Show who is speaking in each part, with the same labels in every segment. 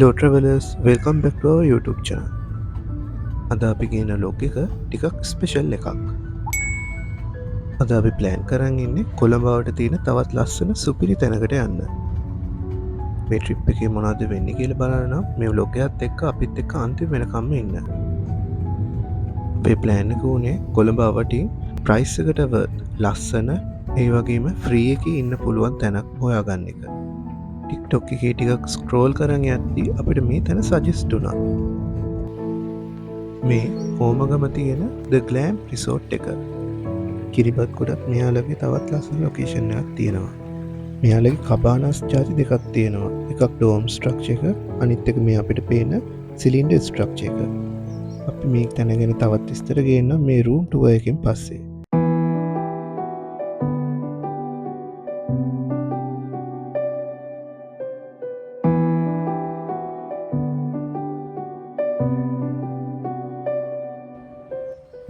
Speaker 1: Hello travelers, welcome back to our YouTube channel. අද අපි ගේන ලොග් එක ටිකක් ස්පෙෂල් එකක්. අද අපි ප්ලෑන් කරන් ඉන්නේ කොළඹවට තියෙන තවත් ලස්සන සුපිරි තැනකට යන්න. මේ ට්‍රිප් එකේ මොනවද වෙන්නේ කියලා බලන්න නම් මේ vlog එකත් එක්ක අපිත් එක්ක අන්තිම වෙනකම්ම ඉන්න. අපේ ප්ලෑන් එක උනේ කොළඹ අවටින් ප්‍රයිස් එකට worth ලස්සන ඒ වගේම ෆ්‍රී එකේ ඉන්න පුළුවන් තැනක් හොයාගන්න එක. TikTok එකේ ටිකක් ස්ක්‍රෝල් කරන් යද්දී අපිට මේ තැන සජෙස්ට් වුණා. මේ හෝමගම තියෙන The Glam Resort එක. කිරිබත් ගොඩක් මෙයාලගේ තවත් ලස්සන ලොකේෂන් එකක් තියෙනවා. මෙයාලගේ කබානාස් ජාති දෙකක් තියෙනවා. එකක් ඩෝම් ස්ට්‍රක්චර් එක, අනිත් එක මේ අපිට පේන සිලින්ඩර් ස්ට්‍රක්චර් එක. අපි මේ තැන ගැන තවත් විස්තර ගේන්නම් මේ රූම් ටුවර් එකෙන් පස්සේ.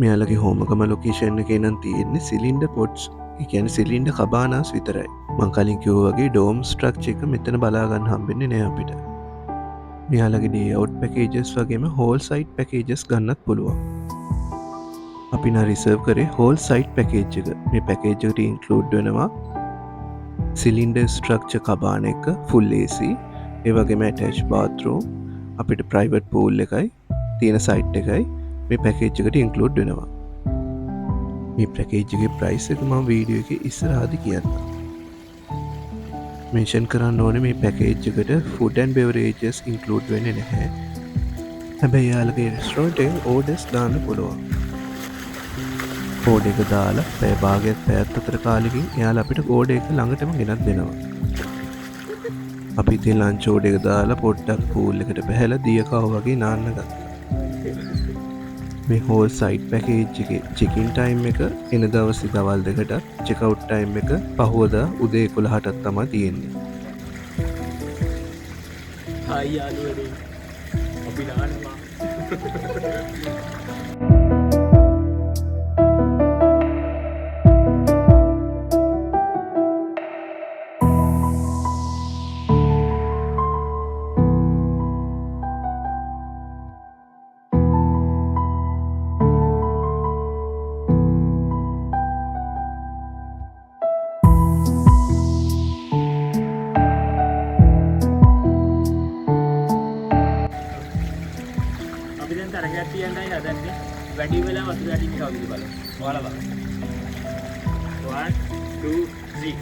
Speaker 1: මෙයාලගේ හෝමගම ලොකේෂන් එකේ නම් තියෙන්නේ සිලින්ඩර් පොට්ස්. ඒ කියන්නේ සිලින්ඩර් කබානාස් විතරයි. මං කලින් කිව්වා වගේ ඩෝම් ස්ට්‍රක්චර් එක මෙතන බලා ගන්න හම්බෙන්නේ නෑ අපිට. මෙයාලගේ ඩේ අවුට් පැකේජස් වගේම හෝල් සයිට් පැකේජස් ගන්නත් පුළුවන්. අපි නා රිසර්ව් කරේ හෝල් සයිට් පැකේජ් එක. මේ පැකේජ් එකට ඉන්ක්ලූඩ් වෙනවා සිලින්ඩර් ස්ට්‍රක්චර් කබාන එක, ෆුල් AC, ඒ වගේම ඇටැච් බාත්රූම්, අපිට ප්‍රයිවට් පූල් එකයි තියෙන සයිට් එකයි මේ පැකේජ් එකට ඉන්ක්ලූඩ් වෙනවා. මේ පැකේජ් එකේ ප්‍රයිස් එක මම වීඩියෝ එකේ ඉස්සරහදී කියන්නම්. මෙන්ෂන් කරන්න ඕනේ මේ පැකේජ් එකට ෆුඩ් ඇන්ඩ් බෙවරේජස් ඉන්ක්ලූඩ් වෙන්නේ නැහැ. හැබැයි යාළුවගේ රෙස්ටොරන්ට් එකෙන් ඕඩර්ස් දාන්න පුළුවන්. කෝඩ් එක දාලා පැය භාගයක් පැයක් අතර කාලෙකින් එයාලා අපිට කෝඩ් එක ළඟටම ගෙනත් දෙනවා. අපි ඉතින් ලන්ච් ඕඩර් එක දාලා පොඩ්ඩක් පූල් එකට බහැලා දියකව වගේ නාන්න ගත්තා. මේ හෝල් සයිට් පැකේජ් එකේ චෙකින් ටයිම් එක එන දවසේ දවල් 2ට, චෙක් අවුට් ටයිම් එක පහුවදා උදේ 11ටත් තමයි තියෙන්නේ.
Speaker 2: හායි යාළුවනේ. අපි නානවා. තරගයක් තියන්නයි හදන්නේ. වැඩි වෙලා වතුර යටින් කවුද බලන්න. ඔයාලා බලන්න. 1 2 3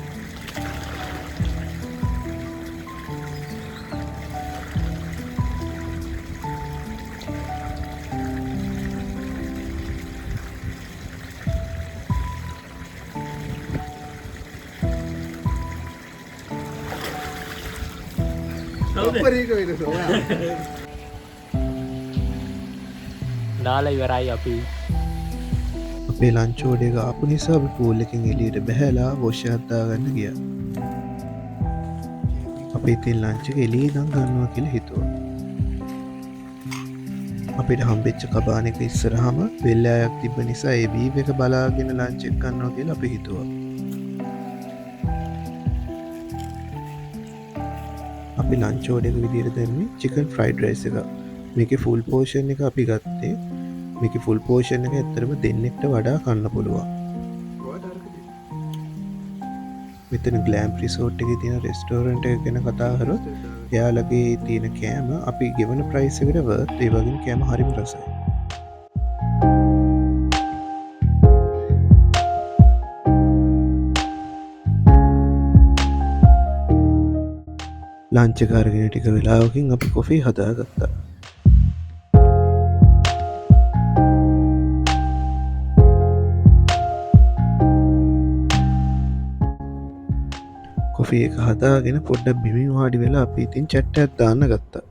Speaker 2: නාලා ඉවරයි අපි.
Speaker 1: අපේ ලන්ච් ඕඩර් එක ආපු නිසා අපි පූල් එකෙන් එළියට බහැලා වොෂ් එකක් දාගන්න ගියා. අපි ඉතින් ලන්ච් එක එළියේ ඉඳන් ගන්නවා කියලා හිතුවා. අපිට හම්බෙච්ච කබාන එක ඉස්සරහම වෙල්ලායක් තිබ්බ නිසා ඒ වීව් එක බලාගෙන ලන්ච් එක ගන්නවා කියලා අපි හිතුවා. අපි ලන්ච් ඕඩර් එක විදියට දැම්මේ චිකන් ෆ්‍රයිඩ් රයිස් එක. මේකේ ෆුල් පෝෂන් එක අපි ගත්තේ. මේකේ ෆුල් පෝෂන් එක ඇත්තටම දෙන්නෙක්ට වඩා කන්න පුළුවන්. මෙතන ග්ලෑම් රිසෝට් එකේ තියෙන රෙස්ටෝරන්ට් එක ගැන කතා කරොත් එයාලගේ තියෙන කෑම අපි ගෙවන ප්‍රයිස් එකට වර්ත්. ඒ වගේම කෑම හරිම රසයි. ලන්ච් එක අරගෙන ටික වෙලාවකින් අපි කොෆි හදාගත්තා. කොෆි එක හදාගෙන පොඩ්ඩක් බිමින් වාඩි වෙලා අපි ඉතින් චැට් එකක් දාන්න ගත්තා.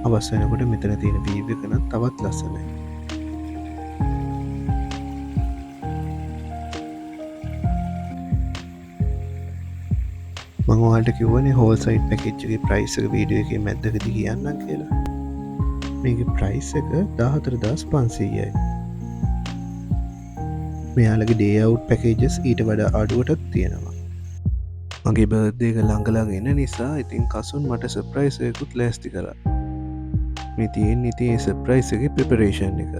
Speaker 1: අවස් වෙනකොට මෙතන තියෙන වීව් එක නම් තවත් ලස්සනයි. මං ඔයාලට කිව්වනේ හෝල් සයිට් පැකේජ් එකේ ප්‍රයිස් එක වීඩියෝ එකේ මැද්දකදී කියන්නම් කියලා. මේකේ ප්‍රයිස් එක 14500යි. මෙයාලගේ ඩේ අවුට් පැකේජස් ඊට වඩා අඩුවටත් තියෙනවා. මගේ බර්ත්ඩේ එක ළඟ එන නිසා ඉතින් කසුන් මට සර්ප්‍රයිස් එකකුත් ලෑස්ති කරා. මේ තියෙන්නේ ඉතින් ඒ සර්ප්‍රයිස් එකේ ප්‍රෙපරේෂන් එක.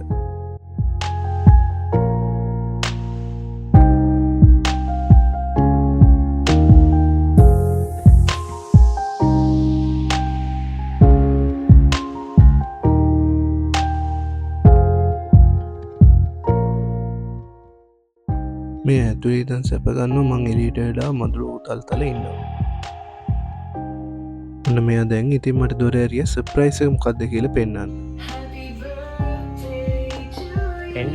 Speaker 1: මේ ඇතුළේ දැන් සැප ගන්නවා මං එළියට වඩා මදුරු තල්තල ඉන්නවා. ඔන්න මෙයා දැන් ඉතින් මට දොර ඇරිය සර්ප්‍රයිස් එක මොකක්ද කියලා පෙන්නන්න.
Speaker 2: එන්න.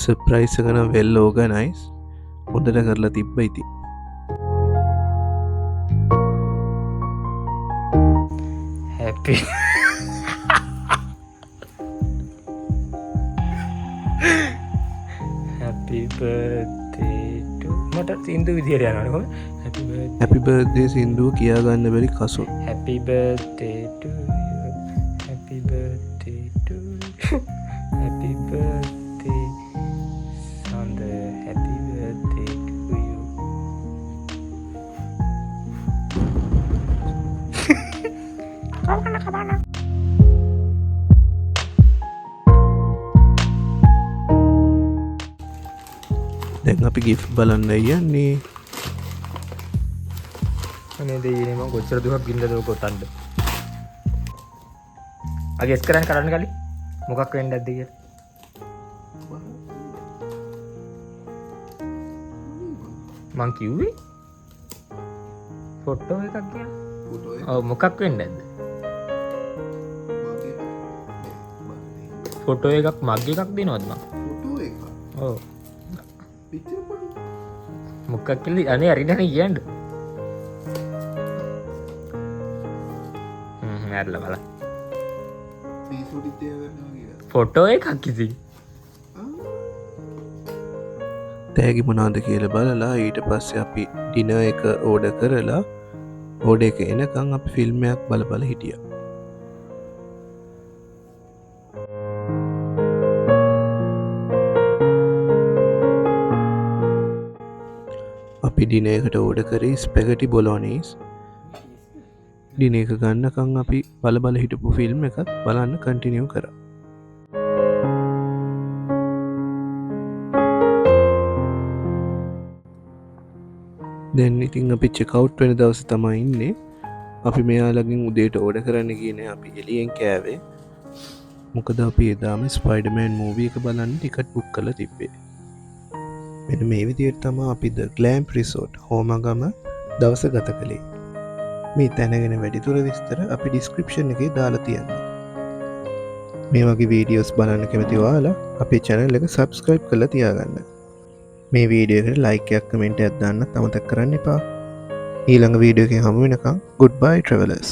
Speaker 1: සර්ප්‍රයිස් එක නම් වෙල් ඕගනයිස් හොඳට කරලා තිබ්බ ඉතින්.
Speaker 2: හැපි හැපි බර්ත්ඩේ ටු මට සින්දු විදියට යනවා කොහොමද හැපි බර්ත්ඩේ
Speaker 1: හැපි බර්ත්ඩේ සින්දුව කියා ගන්න බැරි Kasun.
Speaker 2: Happy birthday to you happy birthday to happy birthday Sanda happy birthday to you
Speaker 1: දැන් අපි ගිෆ්ට් බලන්න යන්නේ.
Speaker 2: අනේ දෙයිනේ මම කොච්චර දුරක් ගින්නද ඔක කොටන්න. අගේ එස් කරන්න කලින් මොකක් වෙන්නද කියලා. මං කිව්වේ ෆොටෝ එකක් කියලා. ඔව් මොකක් වෙන්නද? ෆොටෝ එකක් මග් එකක් දෙනවද මං?
Speaker 1: ෆොටෝ එක.
Speaker 2: ඔව්.
Speaker 1: පිටු පොඩි.
Speaker 2: මොකක් කියලා අනේ අරිනනේ කියන්නේ. ඇරලා බලන්න.
Speaker 1: මේ සුඩි තියාගන්නවා කියලා.
Speaker 2: ෆොටෝ එකක් කිසි.
Speaker 1: තෑගි මොනවද කියලා බලලා ඊට පස්සේ අපි ඩිනර් එක ඕඩර් කරලා ඕඩර් එක එනකන් අපි ෆිල්ම් එකක් බල හිටියා. අපි ඩිනර් එකට ඕඩර් කරේ ස්පැගටි බොලොනීස්. ඩිනර් එක ගන්නකන් අපි බල හිටපු ෆිල්ම් එකක් බලන්න කන්ටිනියු කරා. දැන් ඉතින් අපි චෙකවුට් වෙන දවසේ තමයි ඉන්නේ. අපි මෙයාලගෙන් උදේට ඕඩර් කරන්න ගියේ අපි එළියෙන් කෑවේ. මොකද අපි එදාම ස්පයිඩර්මෑන් මූවි එක බලන්න ටිකට් බුක් කරලා තිබ්බේ. මෙන්න මේ විදිහට තමයි අපි ද ග්ලෑම්ප් රිසෝට් හෝමගම දවස ගත කළේ. මේ තැන ගැන වැඩිදුර විස්තර අපි ඩිස්ක්‍රිප්ෂන් එකේ දාලා තියෙනවා. මේ වගේ වීඩියෝස් බලන්න කැමති ඔයාලා අපේ channel එක subscribe කරලා තියාගන්න. මේ වීඩියෝ එකට like එකක් comment එකක් දාන්න අමතක කරන්න එපා. ඊළඟ වීඩියෝ එකෙන් හමු වෙනකම් goodbye travelers.